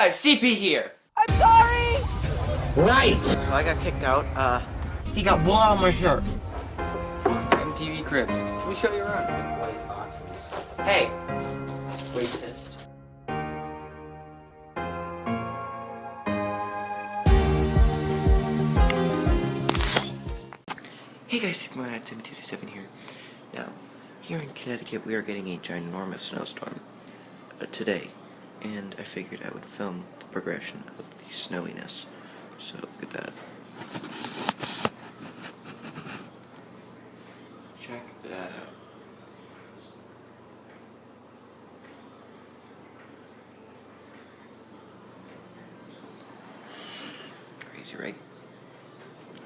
guys, CP here. I'm sorry! Right! So I got kicked out. He got blood on my shirt. MTV Cribs. Let me show you around. White boxes. Hey! Racist. Hey guys, CPMARIO 7227 here. Now, here in Connecticut, we are getting a ginormous snowstorm today, and I figured I would film the progression of the snowiness. So, look at that. Check that out. Crazy, right?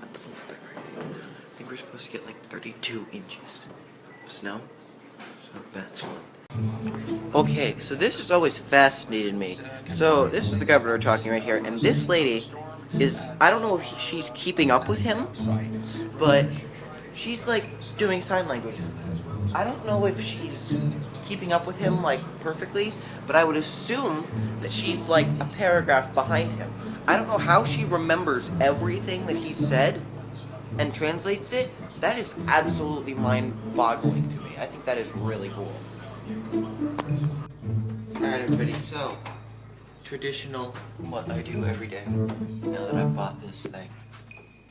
That doesn't look that crazy. I think we're supposed to get like 32 inches of snow, so that's fun. Okay, so this has always fascinated me. So this is the governor talking right here, and this lady is, I don't know if she's keeping up with him, but she's like doing sign language. I don't know if she's keeping up with him like perfectly, but I would assume that she's like a paragraph behind him. I don't know how she remembers everything that he said and translates it. That is absolutely mind-boggling to me. I think that is really cool. Alright everybody, so traditional what I do every day now that I've bought this thing.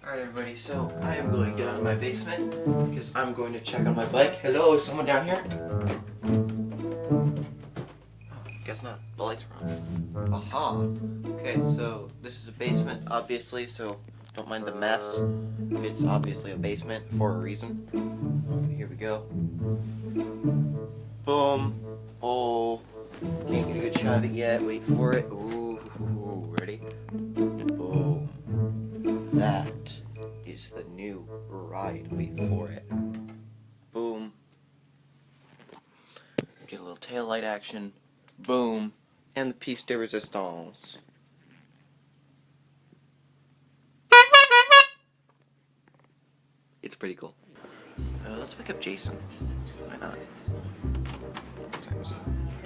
Alright everybody, so I am going down to my basement because I'm going to check on my bike. Hello, is someone down here? Oh, guess not. The lights are on. Aha! Okay, so this is a basement, obviously, so don't mind the mess. It's obviously a basement for a reason. Here we go. Boom. Oh. Can't get a good shot of it yet. Wait for it. Ooh. Ready? Boom. That is the new ride. Wait for it. Boom. Get a little tail light action. Boom. And the piece de resistance. It's pretty cool. Let's wake up Jason. Why not? What time is it?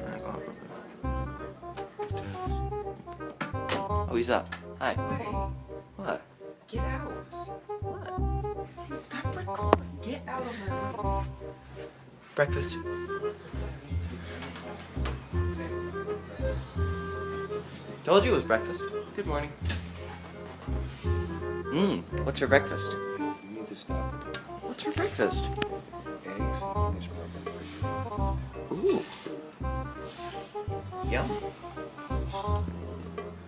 9 o'clock. Oh, he's up. Hi. Hey, What? get out. What? Stop recording. Get out of my way. Breakfast. Told you it was breakfast. Good morning. What's for breakfast? You need to stop it. What's for breakfast? Eggs, English muffin. Ooh. Yum.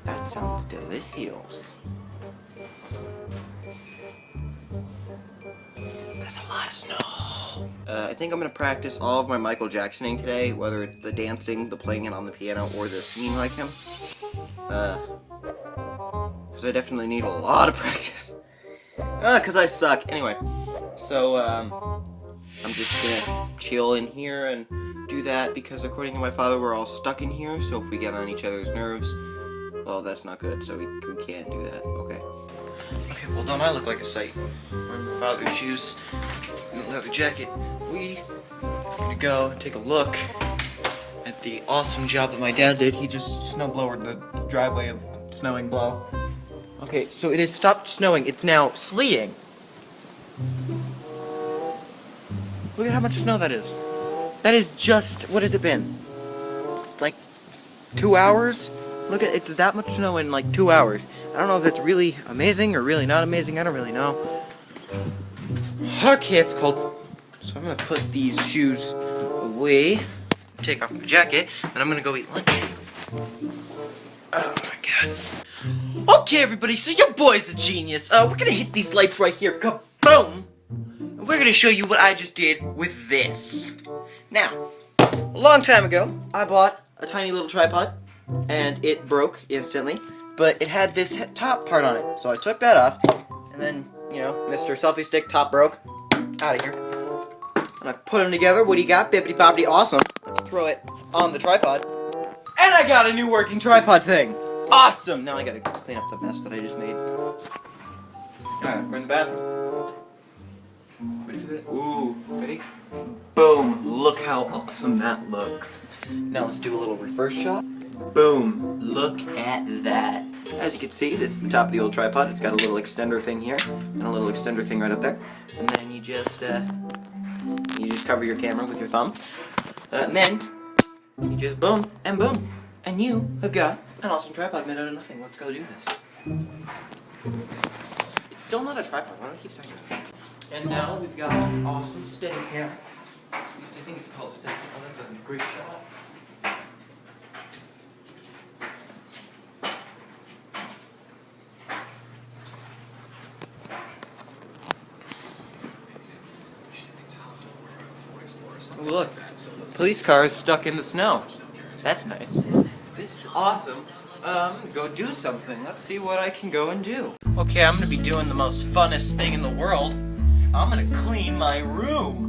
That sounds delicious. That's a lot of snow. I think I'm gonna practice all of my Michael Jacksoning today, whether it's the dancing, the playing it on the piano, or the singing like him. Because I definitely need a lot of practice. Because I suck. Anyway, so, I'm just gonna chill in here and do that because according to my father, we're all stuck in here, so if we get on each other's nerves, well, that's not good, so we can't do that. Okay. Okay, well, don't I look like a sight? Wearing my father's shoes, leather jacket. We are gonna go take a look at the awesome job that my dad did. He just snowblowered the driveway of Snowing Blow. Okay, so it has stopped snowing. It's now sleeting. Look at how much snow that is. That is just, what has it been? Like 2 hours? Look at it, that much snow in like 2 hours. I don't know if that's really amazing or really not amazing. I don't really know. Okay, it's cold. So I'm gonna put these shoes away, take off my jacket, and I'm gonna go eat lunch. Oh my god. Okay, everybody, so your boy's a genius. We're gonna hit these lights right here. Kaboom! And we're gonna show you what I just did with this. Now, a long time ago, I bought a tiny little tripod, and it broke instantly, but it had this top part on it. So I took that off, and then, you know, Mr. Selfie Stick top broke. Out of here. And I put them together. What do you got? Bippity boppity awesome. Let's throw it on the tripod. And I got a new working tripod thing. Awesome! Now I gotta clean up the mess that I just made. Alright, we're in the bathroom. Ready for that? Ooh, ready? Boom! Look how awesome that looks. Now let's do a little reverse shot. Boom. Look at that. As you can see, this is the top of the old tripod. It's got a little extender thing here and a little extender thing right up there. And then you just cover your camera with your thumb. And then you just boom and boom. And you have got an awesome tripod made out of nothing. Let's go do this. It's still not a tripod. Why do I keep saying that? And now we've got an awesome steady cam. I think it's called a steady. Oh, that's a great shot. Oh, look, police cars stuck in the snow. That's nice. This is awesome. I'm gonna go do something. Let's see what I can go and do. Okay, I'm gonna be doing the most funnest thing in the world. I'm gonna clean my room.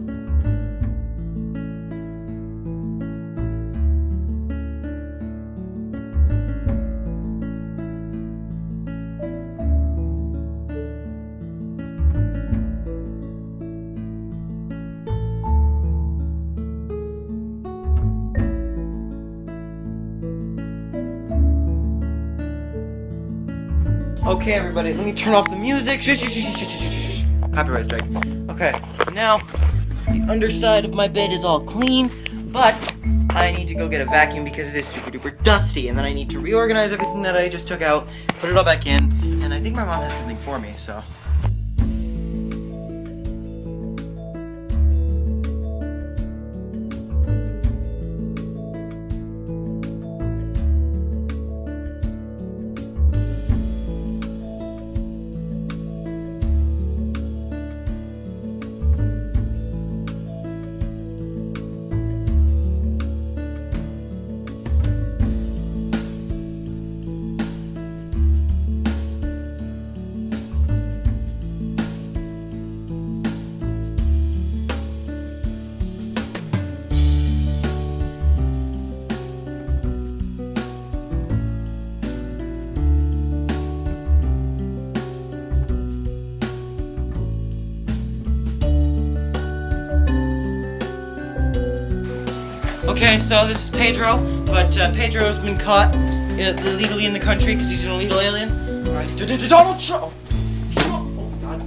Okay, everybody, let me turn off the music. Copyright strike. Okay, now the underside of my bed is all clean, but I need to go get a vacuum because it is super duper dusty, and then I need to reorganize everything that I just took out, put it all back in, and I think my mom has something for me, so. Okay, so this is Pedro, but Pedro's been caught illegally in the country because he's an illegal alien. Alright, Donald Trump! Trump! Oh god.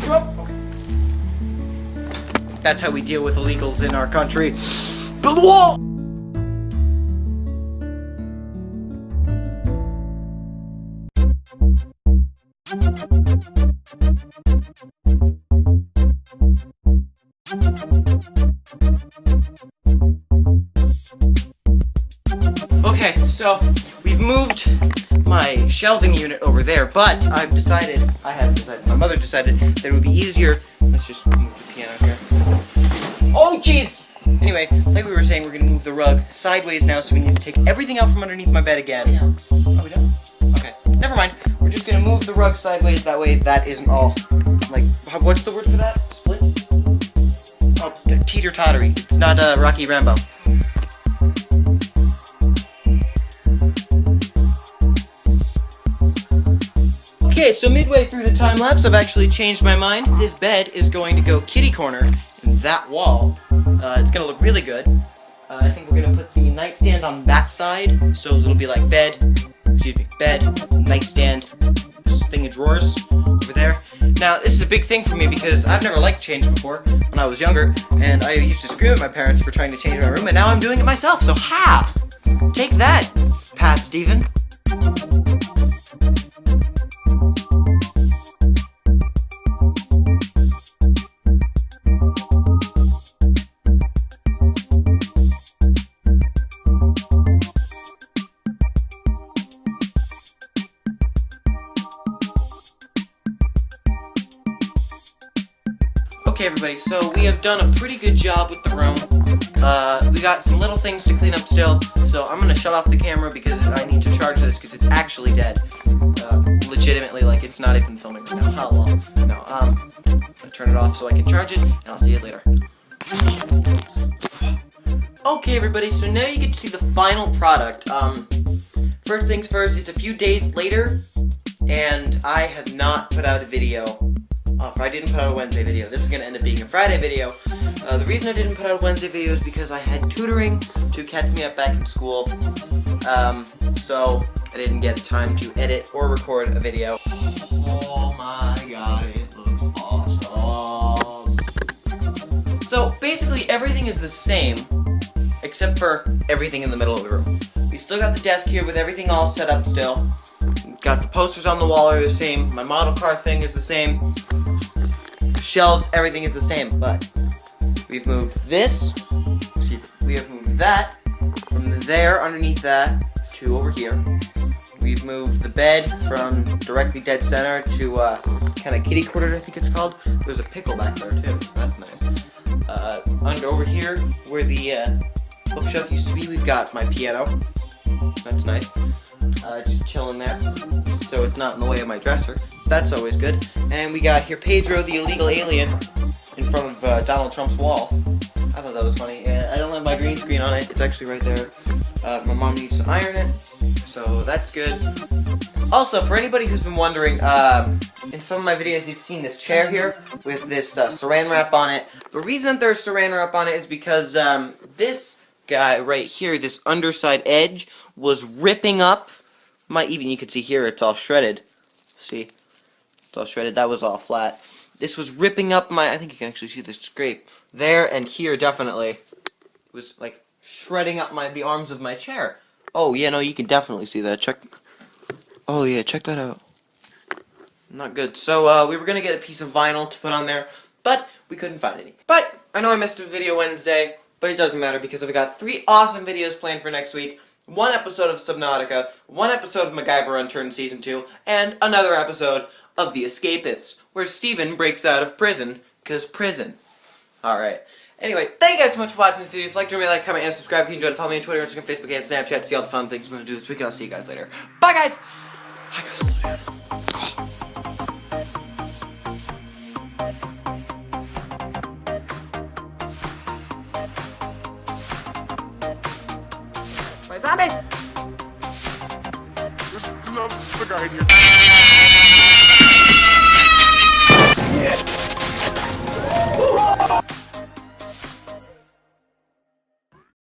Trump! Okay. That's how we deal with illegals in our country. Build a wall! Okay, so we've moved my shelving unit over there, but my mother decided that it would be easier. Let's just move the piano here. Oh, jeez! Anyway, like we were saying, we're gonna move the rug sideways now, so we need to take everything out from underneath my bed again. Oh, we don't? Okay, never mind. We're just gonna move the rug sideways, that way that isn't all, like, what's the word for that? Split? Oh, teeter-tottery. It's not Rocky Rambo. Okay, so midway through the time lapse, I've actually changed my mind. This bed is going to go kitty corner in that wall. It's gonna look really good. I think we're gonna put the nightstand on that side, so it'll be like bed, nightstand, this thing of drawers over there. Now, this is a big thing for me because I've never liked change before when I was younger, and I used to scream at my parents for trying to change my room, and now I'm doing it myself, so ha! Take that, Pat Steven. Okay, everybody, so we have done a pretty good job with the room. We got some little things to clean up still, so I'm gonna shut off the camera because I need to charge this because it's actually dead. Legitimately, like, it's not even filming right now. How long? No, I'm gonna turn it off so I can charge it, and I'll see you later. Okay, everybody, so now you get to see the final product. First things first, it's a few days later, and I have not put out a video. If I didn't put out a Wednesday video, this is going to end up being a Friday video. The reason I didn't put out a Wednesday video is because I had tutoring to catch me up back in school. so I didn't get time to edit or record a video. Oh my god, it looks awesome. So basically everything is the same, except for everything in the middle of the room. We still got the desk here with everything all set up still. Got the posters on the wall are the same. My model car thing is the same. Shelves, everything is the same, but we've moved this. We have moved that from there underneath that to over here. We've moved the bed from directly dead center to kind of kitty cornered, I think it's called. There's a pickle back there too, so that's nice. Under over here, where the bookshelf used to be, we've got my piano. That's nice. Just chilling there, so it's not in the way of my dresser. That's always good. And we got here Pedro, the illegal alien, in front of Donald Trump's wall. I thought that was funny. I don't have my green screen on it. It's actually right there. My mom needs to iron it, so that's good. Also, for anybody who's been wondering, in some of my videos you've seen this chair here with this saran wrap on it. The reason there's saran wrap on it is because this guy right here, this underside edge, was ripping up my, even you can see here it's all shredded. See? It's all shredded. That was all flat. This was ripping up my, I think you can actually see the scrape there and here definitely. It was like shredding up the arms of my chair. Oh yeah, no, you can definitely see that. Check. Oh yeah, check that out. Not good. So we were gonna get a piece of vinyl to put on there, but we couldn't find any. But I know I missed a video Wednesday, but it doesn't matter because I've got 3 awesome videos planned for next week. 1 episode of Subnautica, 1 episode of MacGyver Unturned Season 2, and another episode of The Escapists, where Steven breaks out of prison, 'cause prison. Alright. Anyway, thank you guys so much for watching this video. If you liked it, like, comment, and subscribe. If you enjoyed it, follow me on Twitter, Instagram, Facebook, and Snapchat to see all the fun things I'm going to do this week, and I'll see you guys later. Bye, guys! Bye, guys. Bye, zombies! There's the guy in here.